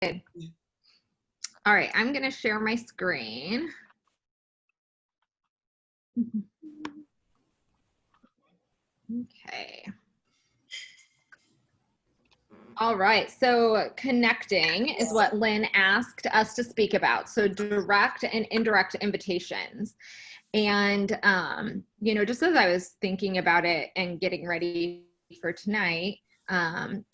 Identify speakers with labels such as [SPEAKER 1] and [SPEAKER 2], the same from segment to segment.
[SPEAKER 1] All right, I'm going to share my screen. Okay. All right, so connecting is what Lynn asked us to speak about. So direct and indirect invitations. And, you know, just as I was thinking about it and getting ready for tonight,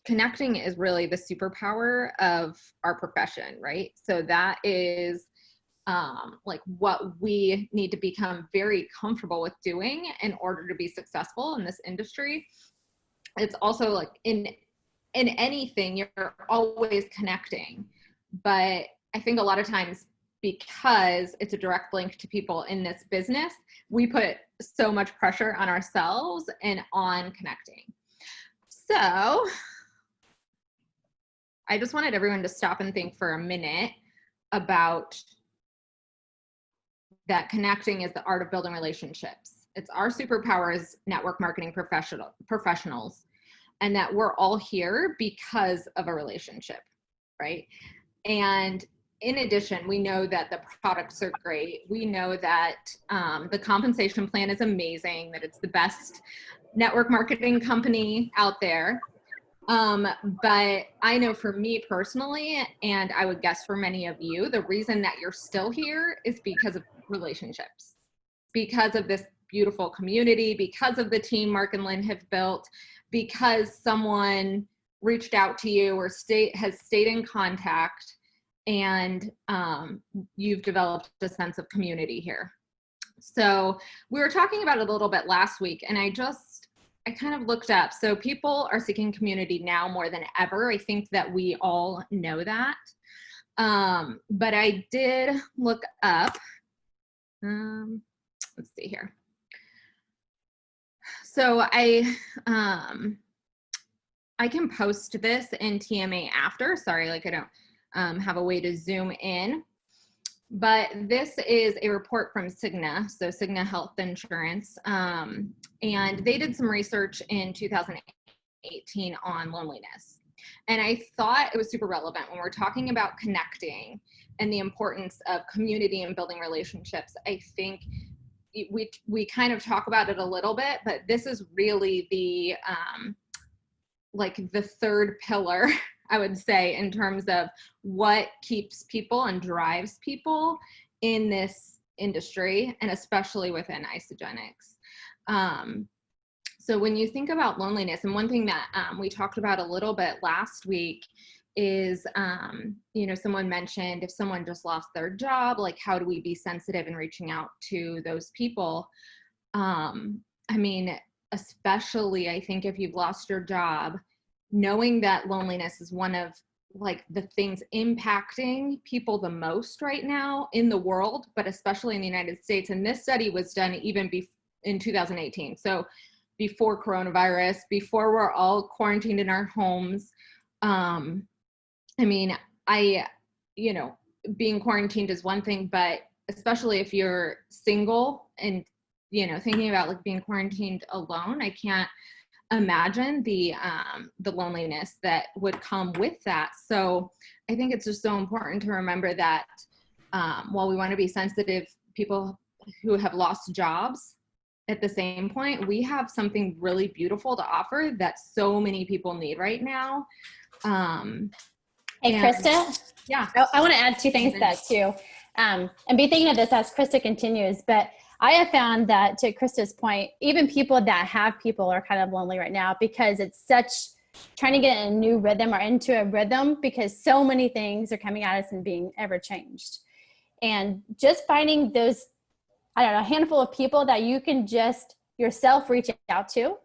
[SPEAKER 1] connecting is really the superpower of our profession, right? So that is like what we need to become very comfortable with doing in order to be successful in this industry. It's also like in anything, you're always connecting. But I think a lot of times, because it's a direct link to people in this business, we put so much pressure on ourselves and on connecting. So I just wanted everyone to stop and think for a minute about that. Connecting is the art of building relationships. It's our superpower as network marketing professionals, and that we're all here because of a relationship, right? And in addition, we know that the products are great. We know that the compensation plan is amazing, that it's the best network marketing company out there. But I know for me personally, and I would guess for many of you, the reason that you're still here is because of relationships, because of this beautiful community, because of the team Mark and Lynn have built, because someone reached out to you or has stayed in contact, and you've developed a sense of community here. So we were talking about it a little bit last week, and I kind of looked up. So people are seeking community now more than ever. I think that we all know that. But I did look up, let's see here. So I can post this in TMA after. Sorry, like I don't have a way to zoom in. But this is a report from Cigna, so Cigna Health Insurance, and they did some research in 2018 on loneliness. And I thought it was super relevant when we're talking about connecting and the importance of community and building relationships. I think we kind of talk about it a little bit, but this is really the like the third pillar, I would say, in terms of what keeps people and drives people in this industry, and especially within Isagenix. So when you think about loneliness, and one thing that we talked about a little bit last week is, you know, someone mentioned if someone just lost their job, like how do we be sensitive in reaching out to those people? I mean, especially I think if you've lost your job, knowing that loneliness is one of like the things impacting people the most right now in the world, but especially in the United States. And this study was done even in 2018. So before coronavirus, before we're all quarantined in our homes. I mean, you know, being quarantined is one thing, but especially if you're single and, you know, thinking about like being quarantined alone, I can't imagine the loneliness that would come with that. So I think it's just so important to remember that while we want to be sensitive, people who have lost jobs, at the same point, we have something really beautiful to offer that so many people need right now.
[SPEAKER 2] Hey, Krista.
[SPEAKER 1] Yeah.
[SPEAKER 2] I want to add two things to that too. And be thinking of this as Krista continues, but I have found that, to Krista's point, even people that have people are kind of lonely right now because it's such trying to get in a new rhythm or into a rhythm because so many things are coming at us and being ever changed. And just finding those, I don't know, a handful of people that you can just yourself reach out to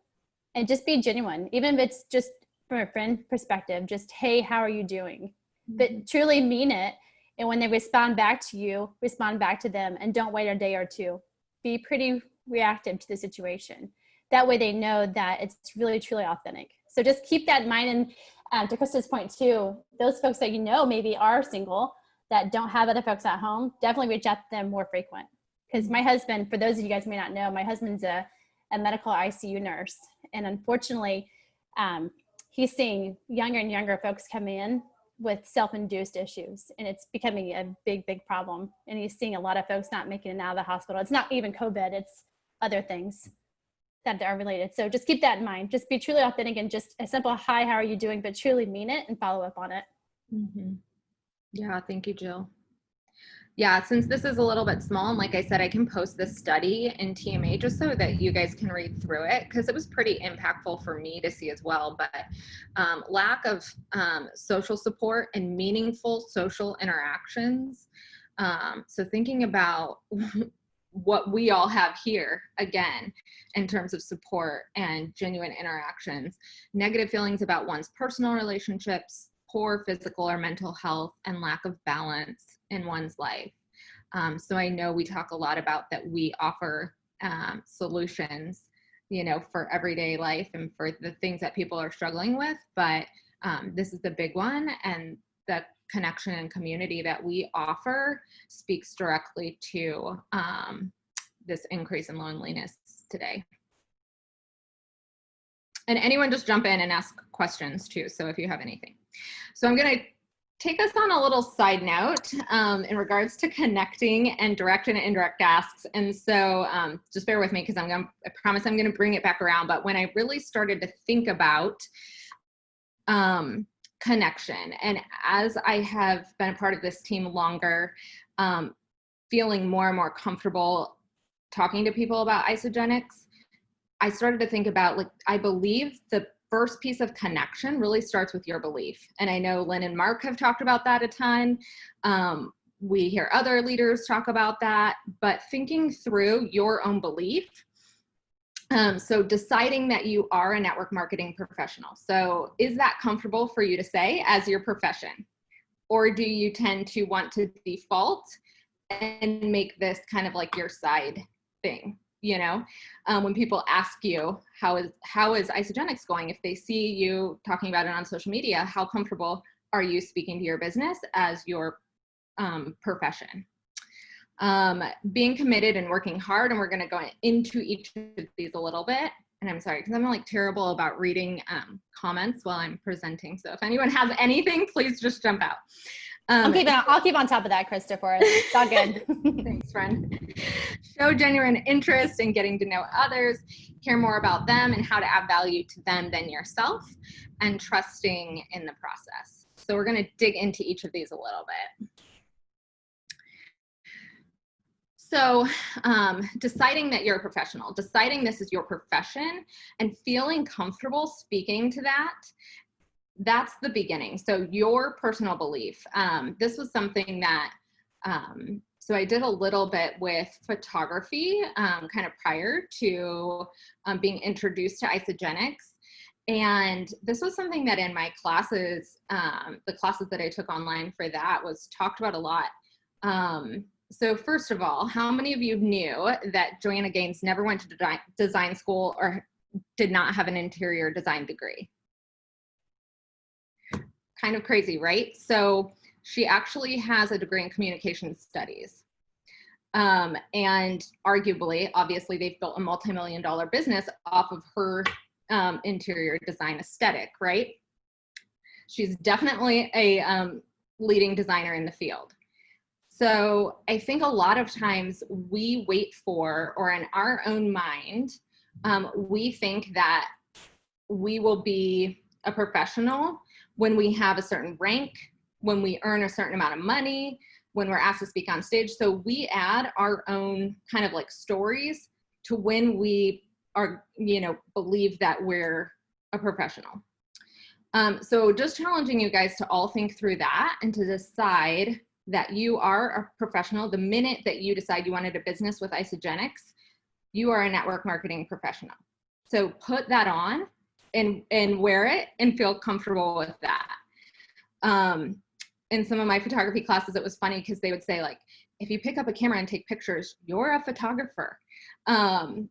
[SPEAKER 2] and just be genuine, even if it's just from a friend perspective, just, hey, how are you doing? But truly mean it. And when they respond back to you, respond back to them and don't wait a day or two. Be pretty reactive to the situation. That way they know that it's really, truly authentic. So just keep that in mind. And to Krista's point too, those folks that you know maybe are single that don't have other folks at home, definitely reach out to them more frequent. Because my husband, for those of you guys who may not know, my husband's a medical ICU nurse. And unfortunately, he's seeing younger and younger folks come in with self-induced issues, and it's becoming a big, big problem. And he's seeing a lot of folks not making it out of the hospital. It's not even COVID, it's other things that are related. So just keep that in mind. Just be truly authentic and just a simple, hi, how are you doing? But truly mean it and follow up on it.
[SPEAKER 1] Mm-hmm. Yeah, thank you, Jill. Yeah, since this is a little bit small, and like I said, I can post this study in TMA just so that you guys can read through it, because it was pretty impactful for me to see as well. But lack of social support and meaningful social interactions. So thinking about what we all have here, again, in terms of support and genuine interactions, negative feelings about one's personal relationships, poor physical or mental health, and lack of balance in one's life. So I know we talk a lot about that we offer solutions, you know, for everyday life and for the things that people are struggling with, but this is the big one, and the connection and community that we offer speaks directly to this increase in loneliness today. And anyone just jump in and ask questions too, so if you have anything. So I'm going to take us on a little side note in regards to connecting and direct and indirect asks. And so just bear with me, because I promise I'm going to bring it back around. But when I really started to think about connection, and as I have been a part of this team longer, feeling more and more comfortable talking to people about isogenics, I started to think about, like, I believe the first piece of connection really starts with your belief. And I know Lynn and Mark have talked about that a ton. We hear other leaders talk about that, but thinking through your own belief. So deciding that you are a network marketing professional. So is that comfortable for you to say as your profession? Or do you tend to want to default and make this kind of like your side thing? You know, when people ask you, how is Isogenics going? If they see you talking about it on social media, how comfortable are you speaking to your business as your profession? Being committed and working hard, and we're going to go into each of these a little bit. And I'm sorry, because I'm like terrible about reading comments while I'm presenting. So if anyone has anything, please just jump out.
[SPEAKER 2] I'll keep on top of that, Krista, for us. It's all good.
[SPEAKER 1] Thanks, friend. Show genuine interest in getting to know others, care more about them and how to add value to them than yourself, and trusting in the process. So we're going to dig into each of these a little bit. So deciding that you're a professional, deciding this is your profession, and feeling comfortable speaking to that, that's the beginning. So your personal belief. This was something that, so I did a little bit with photography kind of prior to being introduced to Isogenics. And this was something that in my classes, the classes that I took online for that was talked about a lot. So first of all, how many of you knew that Joanna Gaines never went to design school or did not have an interior design degree? Kind of crazy, right? So she actually has a degree in communication studies. And arguably, obviously, they've built a multi-million-dollar business off of her interior design aesthetic, right? She's definitely a leading designer in the field. So I think a lot of times we wait for, or in our own mind, we think that we will be a professional when we have a certain rank, when we earn a certain amount of money, when we're asked to speak on stage. So we add our own kind of like stories to when we are, you know, believe that we're a professional. So just challenging you guys to all think through that and to decide that you are a professional. The minute that you decide you wanted a business with Isogenics, you are a network marketing professional. So put that on and wear it and feel comfortable with that. In some of my photography classes, it was funny because they would say, like, if you pick up a camera and take pictures, you're a photographer. And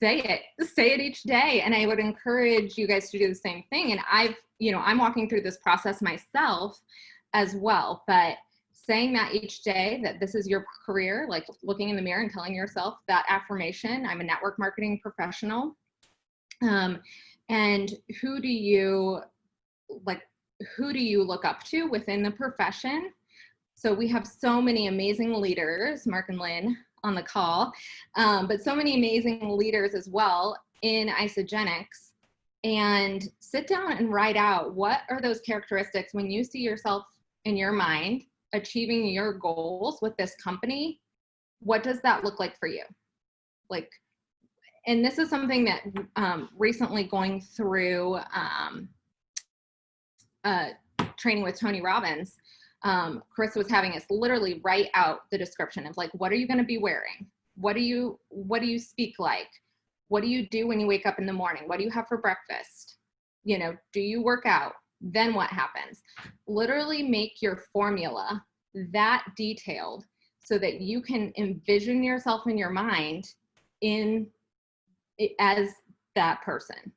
[SPEAKER 1] say it each day. And I would encourage you guys to do the same thing. And I'm walking through this process myself as well, but saying that each day, that this is your career, like looking in the mirror and telling yourself that affirmation, I'm a network marketing professional. And who do you, like, who do you look up to within the profession? So we have so many amazing leaders, Mark and Lynn on the call, but so many amazing leaders as well in Isagenix. And sit down and write out, what are those characteristics when you see yourself in your mind achieving your goals with this company? What does that look like for you? Like, and this is something that recently going through training with Tony Robbins, Krista was having us literally write out the description of like, what are you going to be wearing? What do you speak like? What do you do when you wake up in the morning? What do you have for breakfast? You know, do you work out? Then what happens? Literally make your formula that detailed so that you can envision yourself in your mind as that person.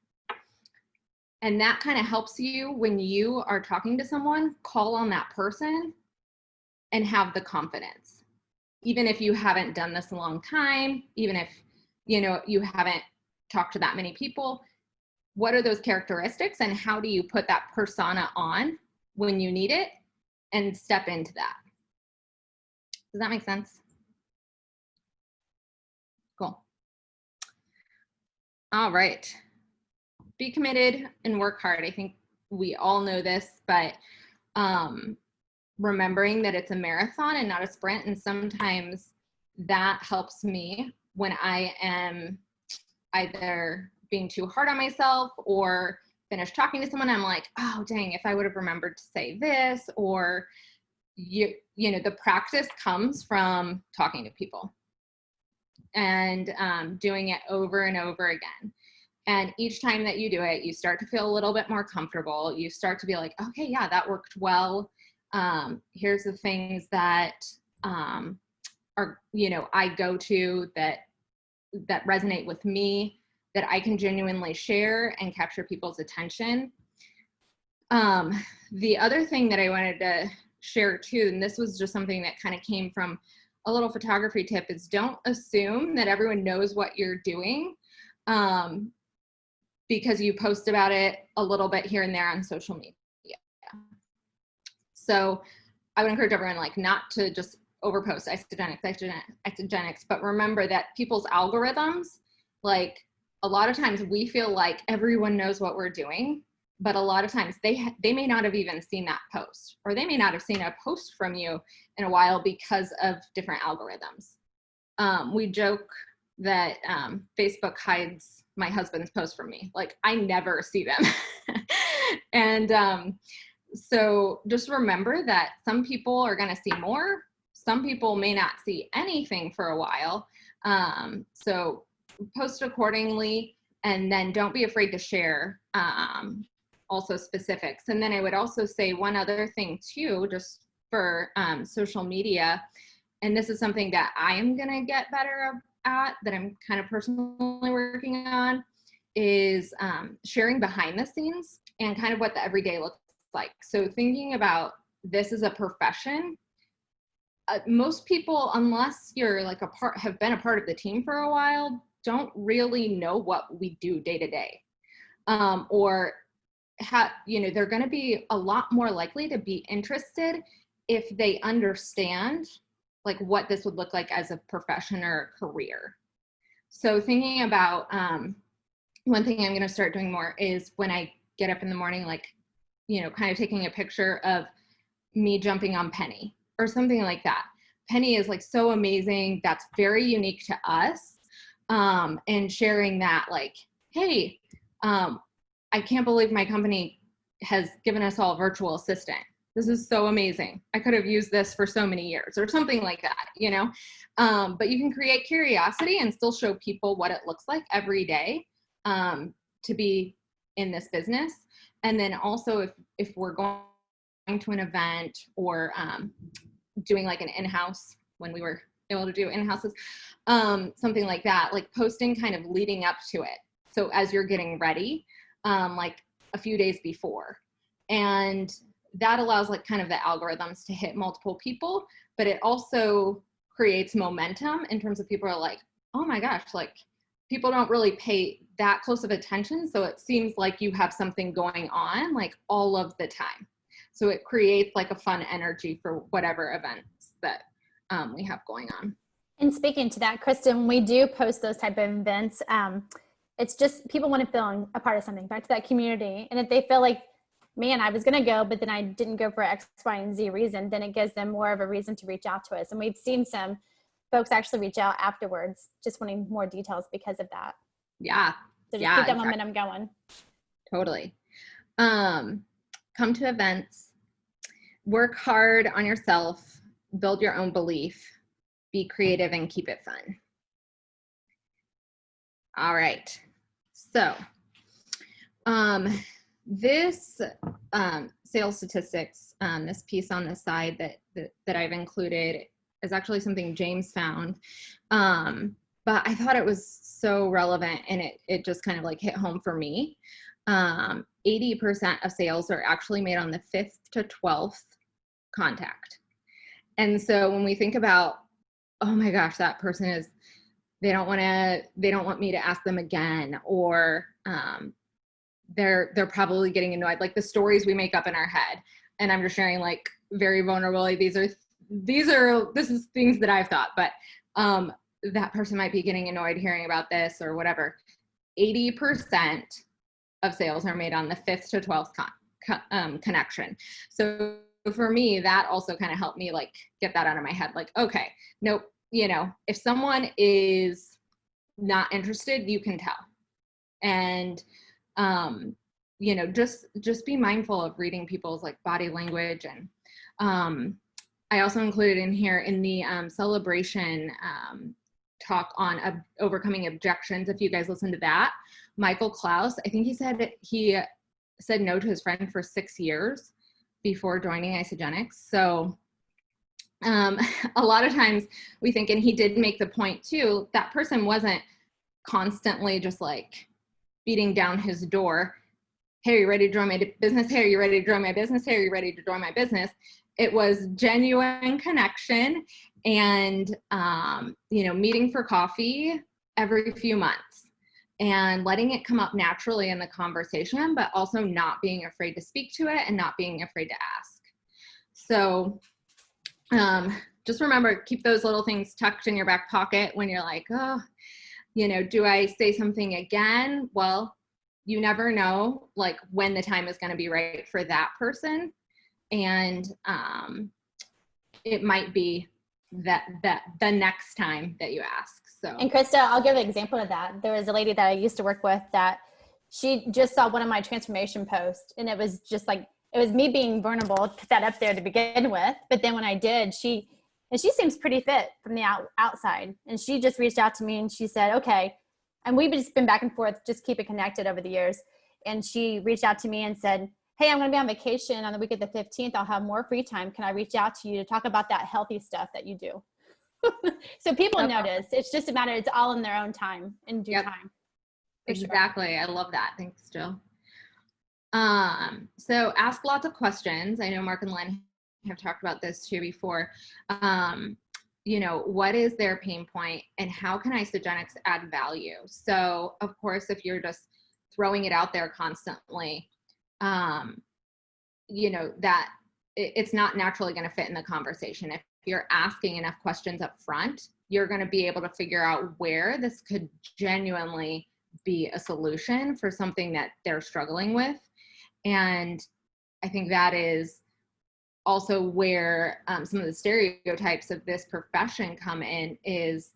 [SPEAKER 1] And that kind of helps you when you are talking to someone, call on that person and have the confidence. Even if you haven't done this a long time, even if, you know, you haven't talked to that many people, what are those characteristics and how do you put that persona on when you need it and step into that? Does that make sense? Cool. All right. Be committed and work hard. I think we all know this, but remembering that it's a marathon and not a sprint. And sometimes that helps me when I am either being too hard on myself or finish talking to someone. I'm like, oh, dang, if I would have remembered to say this, or, you know, the practice comes from talking to people and doing it over and over again. And each time that you do it, you start to feel a little bit more comfortable. You start to be like, okay, yeah, that worked well. Here's the things that are, you know, I go to that resonate with me, that I can genuinely share and capture people's attention. The other thing that I wanted to share too, and this was just something that kind of came from a little photography tip, is don't assume that everyone knows what you're doing. Because you post about it a little bit here and there on social media. So I would encourage everyone like not to just overpost Isagenix, but remember that people's algorithms, like a lot of times we feel like everyone knows what we're doing, but a lot of times they may not have even seen that post, or they may not have seen a post from you in a while because of different algorithms. We joke that Facebook hides my husband's posts from me. Like I never see them. And so just remember that some people are going to see more. Some people may not see anything for a while. So post accordingly, and then don't be afraid to share also specifics. And then I would also say one other thing too, just for social media, and this is something that I am going to get better at, that I'm kind of personally working on, is sharing behind the scenes and kind of what the everyday looks like. So thinking about this as a profession, most people, unless you're like have been a part of the team for a while, don't really know what we do day to day, or you know, they're going to be a lot more likely to be interested if they understand like what this would look like as a profession or a career. So thinking about one thing I'm going to start doing more is when I get up in the morning, like, you know, kind of taking a picture of me jumping on Penny or something like that. Penny is like so amazing. That's very unique to us. And sharing that like, hey, I can't believe my company has given us all a virtual assistant. This is so amazing. I could have used this for so many years or something like that, you know? But you can create curiosity and still show people what it looks like every day to be in this business. And then also if we're going to an event or doing like an in-house, when we were able to do in-houses, something like that, like posting kind of leading up to it. So as you're getting ready, like a few days before. And that allows like kind of the algorithms to hit multiple people, but it also creates momentum in terms of people are like, oh my gosh, like people don't really pay that close of attention. So it seems like you have something going on like all of the time. So it creates like a fun energy for whatever events that we have going on.
[SPEAKER 2] And speaking to that, Kristen, when we do post those type of events, it's just people want to feel a part of something, back to that community. And if they feel like, man, I was going to go, but then I didn't go for X, Y, and Z reason, then it gives them more of a reason to reach out to us. And we've seen some folks actually reach out afterwards, just wanting more details because of that.
[SPEAKER 1] Yeah.
[SPEAKER 2] So just keep that momentum going.
[SPEAKER 1] Totally. Come to events, work hard on yourself, build your own belief, be creative, and keep it fun. All right. So this sales statistics, this piece on the side that I've included is actually something James found. But I thought it was so relevant, and it just kind of like hit home for me. 80% of sales are actually made on the 5th to 12th contact. And so when we think about, oh my gosh, that person they don't want me to ask them again, or they're probably getting annoyed, like the stories we make up in our head. And I'm just sharing like very vulnerably, this is things that I've thought, but that person might be getting annoyed hearing about this or whatever. 80% of sales are made on the 5th to 12th connection. So for me, that also kind of helped me like get that out of my head. Like, okay, nope. If someone is not interested, you can tell. And, just be mindful of reading people's like body language. And I also included in here in the celebration talk on overcoming objections. If you guys listen to that, Michael Klaus, I think he said no to his friend for 6 years before joining Isagenix. So a lot of times we think, and he did make the point too, that person wasn't constantly just like beating down his door. Hey, are you ready to join my business? Hey, are you ready to join my business? Hey, are you ready to join my business? It was genuine connection and, meeting for coffee every few months and letting it come up naturally in the conversation, but also not being afraid to speak to it and not being afraid to ask. So just remember, keep those little things tucked in your back pocket when you're like, oh, do I say something again? Well, you never know like when the time is going to be right for that person. And it might be that the next time that you ask. So,
[SPEAKER 2] and Krista, I'll give an example of that. There was a lady that I used to work with that she just saw one of my transformation posts, and it was just like, it was me being vulnerable, put that up there to begin with. But then when I did, she seems pretty fit from the outside. And she just reached out to me and she said, okay. And we've just been back and forth, just keep it connected over the years. And she reached out to me and said, hey, I'm going to be on vacation on the week of the 15th. I'll have more free time. Can I reach out to you to talk about that healthy stuff that you do? So people notice. It's just a matter, it's all in their own time, in due time.
[SPEAKER 1] Exactly. Sure. I love that. Thanks, Jill. So ask lots of questions. I know Mark and Len have talked about this too before. What is their pain point and how can Isagenix add value? So of course, if you're just throwing it out there constantly, that it's not naturally going to fit in the conversation. If you're asking enough questions up front, you're going to be able to figure out where this could genuinely be a solution for something that they're struggling with. And I think that is also where some of the stereotypes of this profession come in is,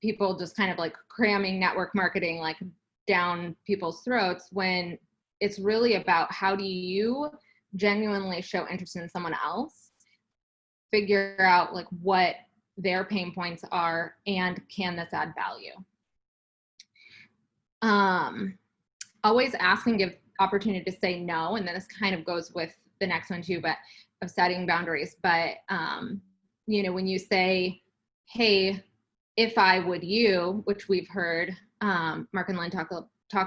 [SPEAKER 1] people just kind of like cramming network marketing like down people's throats, when it's really about how do you genuinely show interest in someone else, figure out like what their pain points are, and can this add value? Always ask and give opportunity to say no. And then this kind of goes with the next one too, but of setting boundaries. But, when you say, hey, if I would you, which we've heard Mark and Len talk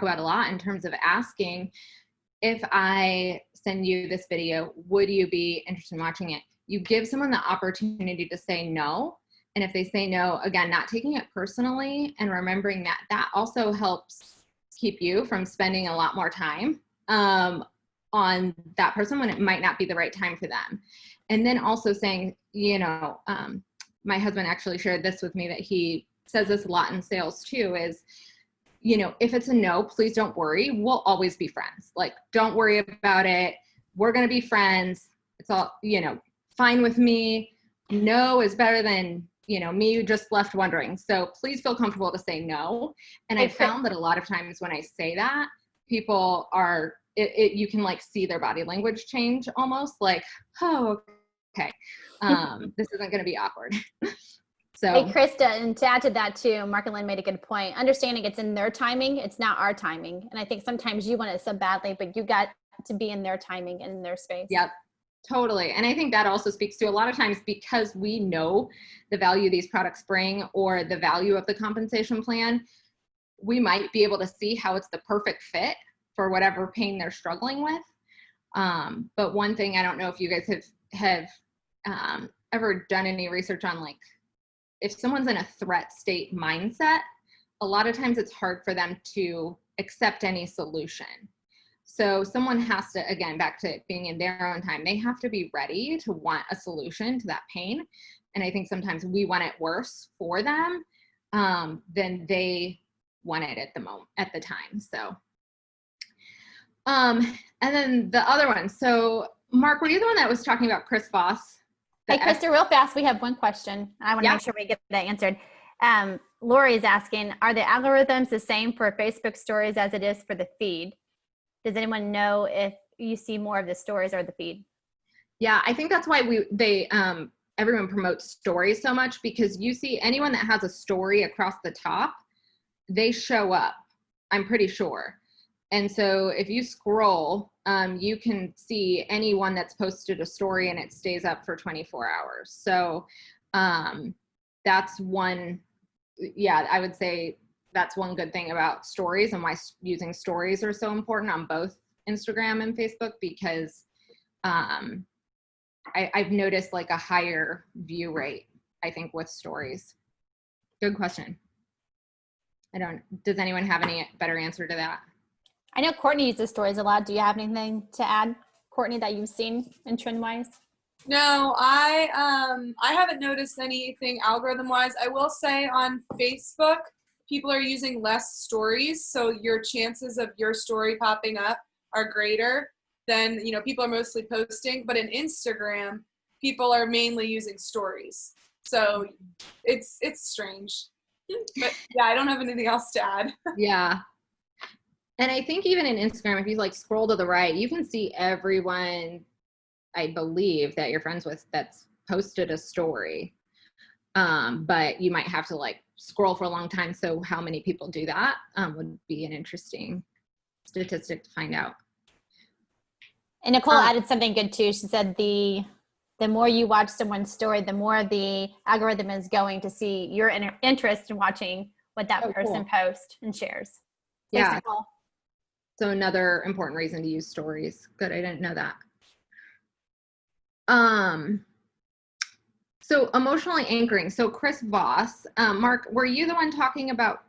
[SPEAKER 1] about a lot in terms of asking, if I send you this video, would you be interested in watching it? You give someone the opportunity to say no, And if they say no, again, not taking it personally and remembering that that also helps keep you from spending a lot more time on that person when it might not be the right time for them. And then also saying, my husband actually shared this with me, that he says this a lot in sales too, is, if it's a no, please don't worry. We'll always be friends. Like, don't worry about it. We're going to be friends. It's all, fine with me. No is better than, me just left wondering. So please feel comfortable to say no. And I found that a lot of times when I say that, people are, you can like see their body language change almost, like, oh, okay. This isn't going to be awkward. So,
[SPEAKER 2] hey, Krista, and to add to that too, Mark and Lynn made a good point. Understanding it's in their timing, it's not our timing. And I think sometimes you want it so badly, but you got to be in their timing and in their space.
[SPEAKER 1] Yep, totally. And I think that also speaks to, a lot of times, because we know the value these products bring or the value of the compensation plan, we might be able to see how it's the perfect fit for whatever pain they're struggling with. But one thing, I don't know if you guys have ever done any research on, like, if someone's in a threat state mindset, a lot of times it's hard for them to accept any solution. So someone has to, again, back to being in their own time, they have to be ready to want a solution to that pain. And I think sometimes we want it worse for them than they want it at the time. So, and then the other one. So Mark, were you the one that was talking about Chris Voss?
[SPEAKER 2] Hey, Krista, real fast, we have one question. I want to make sure we get that answered. Lori is asking, are the algorithms the same for Facebook stories as it is for the feed? Does anyone know if you see more of the stories or the feed?
[SPEAKER 1] Yeah, I think that's why everyone promotes stories so much, because you see anyone that has a story across the top, they show up, I'm pretty sure. And so if you scroll, you can see anyone that's posted a story and it stays up for 24 hours. So that's one, I would say that's one good thing about stories, and why using stories are so important on both Instagram and Facebook, because I've noticed like a higher view rate, I think, with stories. Good question. Does anyone have any better answer to that?
[SPEAKER 2] I know Courtney uses stories a lot. Do you have anything to add, Courtney, that you've seen in trend wise?
[SPEAKER 3] No, I haven't noticed anything algorithm wise. I will say on Facebook, people are using less stories, so your chances of your story popping up are greater than, people are mostly posting. But in Instagram, people are mainly using stories. So it's strange. But yeah, I don't have anything else to add.
[SPEAKER 1] Yeah. And I think even in Instagram, if you like scroll to the right, you can see everyone, I believe, that you're friends with that's posted a story. But you might have to like scroll for a long time. So how many people do that would be an interesting statistic to find out.
[SPEAKER 2] And Nicole added something good too. She said the more you watch someone's story, the more the algorithm is going to see your interest in watching what that person posts and shares. Thanks,
[SPEAKER 1] Yeah.
[SPEAKER 2] Nicole.
[SPEAKER 1] So another important reason to use stories. Good, I didn't know that. So emotionally anchoring. So Chris Voss, Mark, were you talking about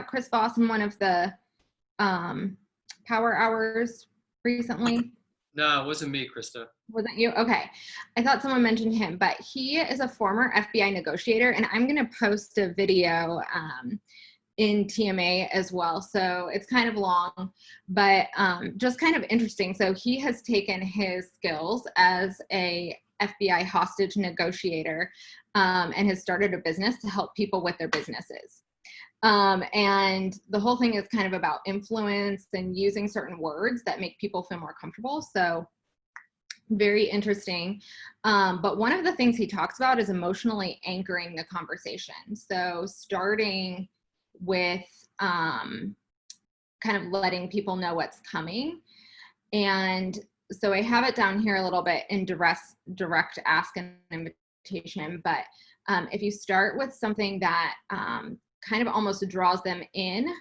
[SPEAKER 1] Chris Voss in one of the power hours recently?
[SPEAKER 4] No, it wasn't me, Krista.
[SPEAKER 1] Wasn't you? Okay. I thought someone mentioned him, but he is a former FBI negotiator, and I'm going to post a video in TMA as well. So it's kind of long, but just kind of interesting. So he has taken his skills as a FBI hostage negotiator and has started a business to help people with their businesses. And the whole thing is kind of about influence and using certain words that make people feel more comfortable. So very interesting. But one of the things he talks about is emotionally anchoring the conversation. So starting with kind of letting people know what's coming. And so I have it down here a little bit in direct ask and invitation. But if you start with something that kind of almost draws them in,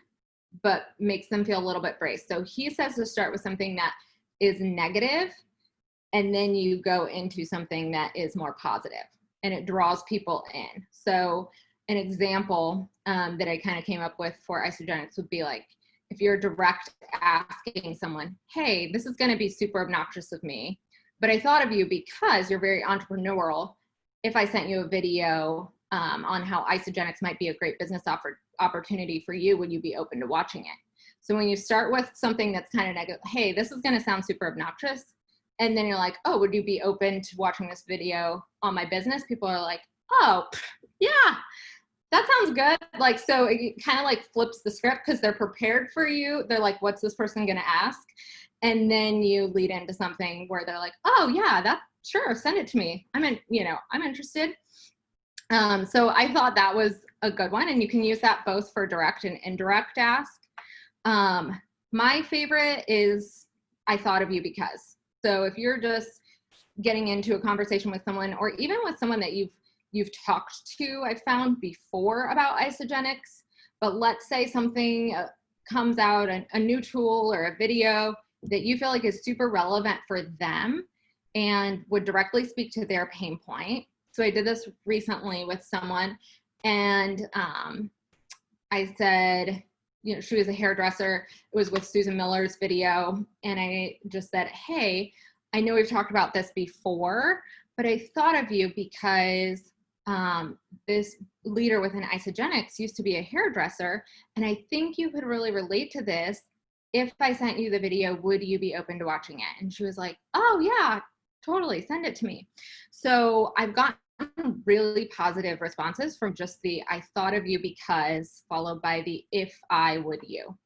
[SPEAKER 1] but makes them feel a little bit braced. So he says to start with something that is negative, and then you go into something that is more positive. and it draws people in. So an example that I kind of came up with for isogenics would be like, if you're direct asking someone, hey, this is going to be super obnoxious of me, but I thought of you because you're very entrepreneurial. If I sent you a video on how isogenics might be a great business opportunity for you, would you be open to watching it? So when you start with something that's kind of negative, hey, this is going to sound super obnoxious, and then you're like, oh, would you be open to watching this video on my business? People are like, oh, yeah, that sounds good. Like, so it kind of like flips the script because they're prepared for you. They're like, what's this person going to ask? And then you lead into something where they're like, oh yeah, that sure, send it to me. I'm interested. So I thought that was a good one, and you can use that both for direct and indirect ask. My favorite is I thought of you because. So if you're just getting into a conversation with someone, or even with someone that you've talked to, I found before about isogenics, but let's say something comes out, a new tool or a video that you feel like is super relevant for them and would directly speak to their pain point. So I did this recently with someone, and I said, she was a hairdresser. It was with Susan Miller's video. And I just said, hey, I know we've talked about this before, but I thought of you because this leader within isogenics used to be a hairdresser. And I think you could really relate to this. If I sent you the video, would you be open to watching it? And she was like, oh yeah, totally, send it to me. So I've gotten really positive responses from just the I thought of you because followed by the if I would you.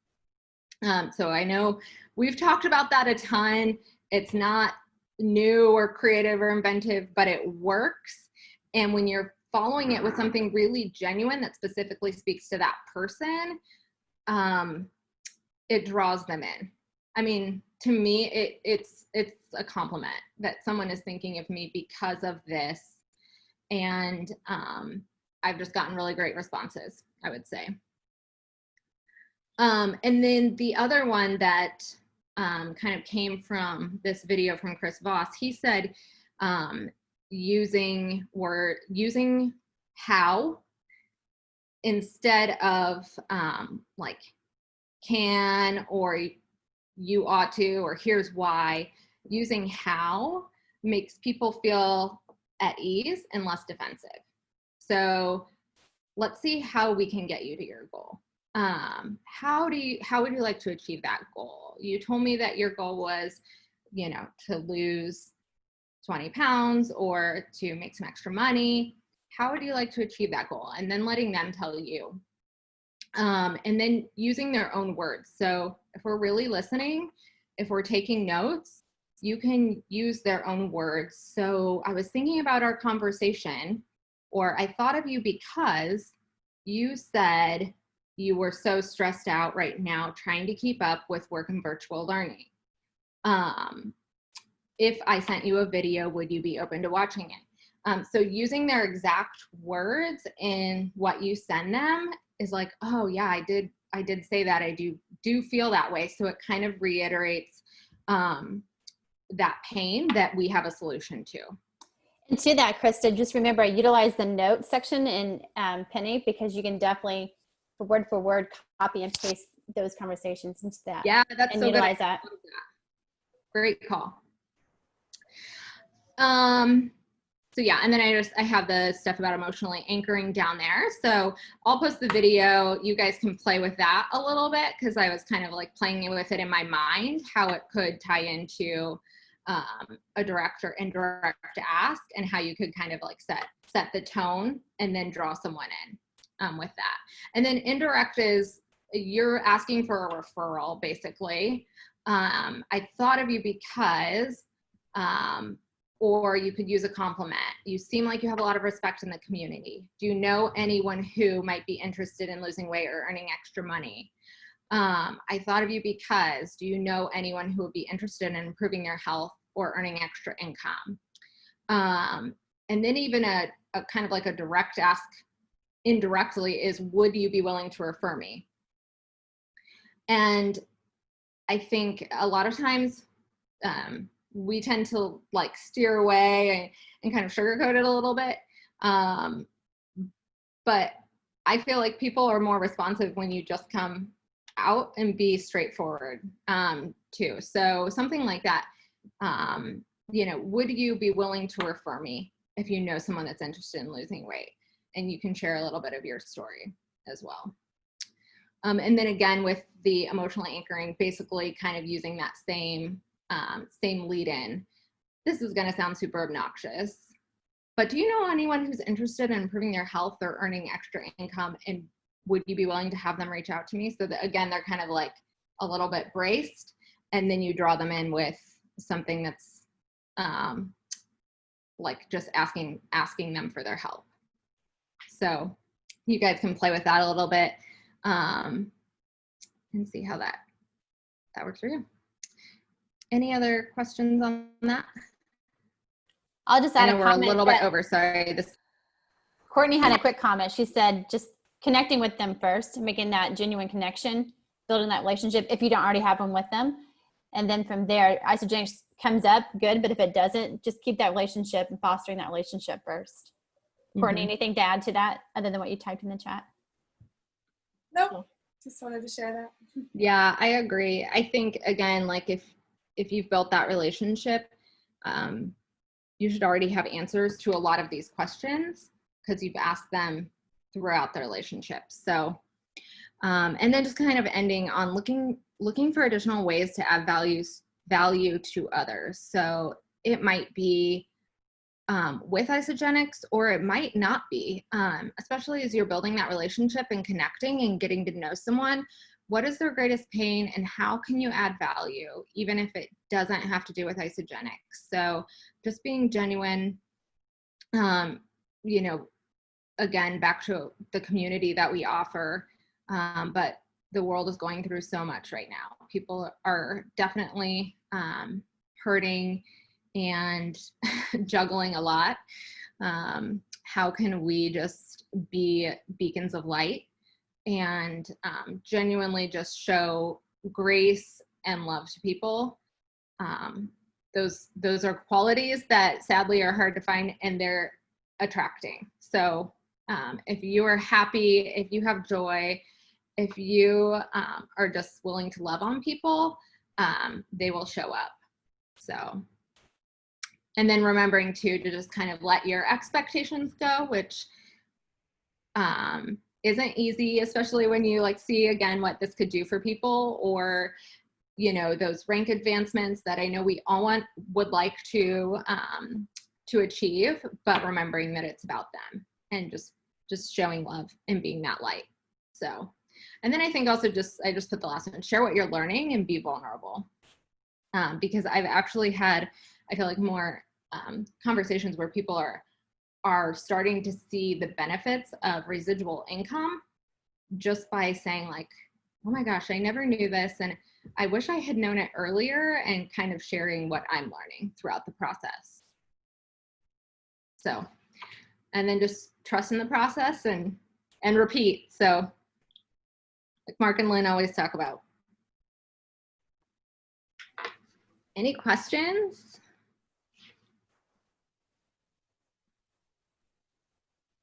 [SPEAKER 1] So I know we've talked about that a ton. It's not new or creative or inventive, but it works. And when you're following it with something really genuine that specifically speaks to that person, it draws them in. I mean, to me, it's a compliment that someone is thinking of me because of this. And I've just gotten really great responses, I would say. And then the other one that kind of came from this video from Chris Voss, he said using how instead of like can or you ought to or here's why. Using how makes people feel at ease and less defensive. So let's see how we can get you to your goal. How would you like to achieve that goal? You told me that your goal was, to lose 20 pounds or to make some extra money. How would you like to achieve that goal? And then letting them tell you. And then using their own words. So if we're really listening, if we're taking notes, you can use their own words. So I was thinking about our conversation, or I thought of you because you said you were so stressed out right now trying to keep up with work and virtual learning. If I sent you a video, would you be open to watching it? So using their exact words in what you send them is like, oh yeah, I did say that. I do feel that way. So it kind of reiterates that pain that we have a solution to.
[SPEAKER 2] And to that, Krista, just remember, utilize the notes section in Penny, because you can definitely, for word, copy and paste those conversations into that.
[SPEAKER 1] Yeah, that's
[SPEAKER 2] and
[SPEAKER 1] so
[SPEAKER 2] utilize
[SPEAKER 1] good.
[SPEAKER 2] that.
[SPEAKER 1] Great call. So yeah, and then I have the stuff about emotionally anchoring down there. So I'll post the video. You guys can play with that a little bit, because I was kind of like playing with it in my mind, how it could tie into a direct or indirect ask, and how you could kind of like set the tone and then draw someone in with that. And then indirect is you're asking for a referral, basically. I thought of you because, or you could use a compliment. You seem like you have a lot of respect in the community. Do you know anyone who might be interested in losing weight or earning extra money? I thought of you because, do you know anyone who would be interested in improving their health or earning extra income? And then even a kind of like a direct ask indirectly is, would you be willing to refer me? And I think a lot of times we tend to like steer away and kind of sugarcoat it a little bit. But I feel like people are more responsive when you just come out and be straightforward too. So something like that, you know, would you be willing to refer me if you know someone that's interested in losing weight? And you can share a little bit of your story as well. And then again, with the emotional anchoring, basically kind of using that same lead in. This is going to sound super obnoxious, but do you know anyone who's interested in improving their health or earning extra income, and would you be willing to have them reach out to me? So that, again, they're kind of like a little bit braced, and then you draw them in with something that's like just asking them for their help. So you guys can play with that a little bit and see how that works for you. Any other questions on that?
[SPEAKER 2] I'll just add
[SPEAKER 1] I know we're a little bit over, sorry.
[SPEAKER 2] Courtney had a quick comment. She said, just connecting with them first, making that genuine connection, building that relationship if you don't already have one with them. And then from there, isogenics comes up, good. But if it doesn't, just keep that relationship and fostering that relationship first. Courtney, anything to add to that other than what you typed in the chat?
[SPEAKER 3] Nope. Just wanted to share that.
[SPEAKER 1] Yeah, I agree. I think, again, like if you've built that relationship, you should already have answers to a lot of these questions because you've asked them throughout the relationship. So, and then just kind of ending on looking for additional ways to add value to others. So it might be with isogenics, or it might not be, especially as you're building that relationship and connecting and getting to know someone. What is their greatest pain, and how can you add value, even if it doesn't have to do with isogenics? So just being genuine, you know, again, back to the community that we offer, but the world is going through so much right now. People are definitely hurting and juggling a lot. How can we just be beacons of light and genuinely just show grace and love to people? Those are qualities that sadly are hard to find, and they're attracting. So if you are happy, if you have joy, if you are just willing to love on people, they will show up. So, and then remembering too to just kind of let your expectations go, which isn't easy, especially when you like see again what this could do for people, or you know, those rank advancements that I know we all would like to achieve, but remembering that it's about them and just showing love and being that light. So, and then I think also I just put the last one, share what you're learning and be vulnerable. Because I've actually had, I feel like more conversations where people are starting to see the benefits of residual income just by saying like, oh my gosh, I never knew this, and I wish I had known it earlier, and kind of sharing what I'm learning throughout the process. So, and then just trust in the process and repeat. So like Mark and Lynn always talk about. Any questions?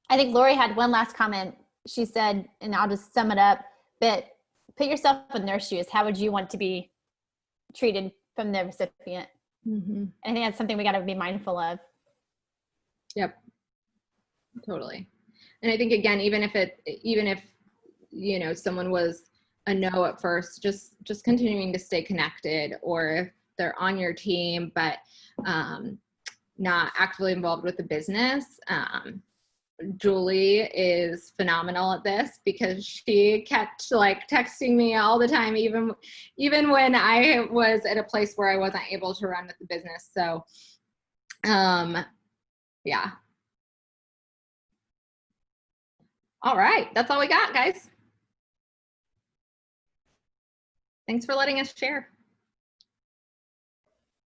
[SPEAKER 2] I think Lori had one last comment. She said, and I'll just sum it up, but put yourself in their shoes. How would you want to be treated from the recipient? Mm-hmm. I think that's something we got to be mindful of.
[SPEAKER 1] Yep, totally. And I think again, even if you know someone was a no at first, just continuing to stay connected, or if they're on your team but not actively involved with the business. Julie is phenomenal at this because she kept like texting me all the time, even when I was at a place where I wasn't able to run with the business. So, yeah. All right. That's all we got, guys. Thanks for letting us share.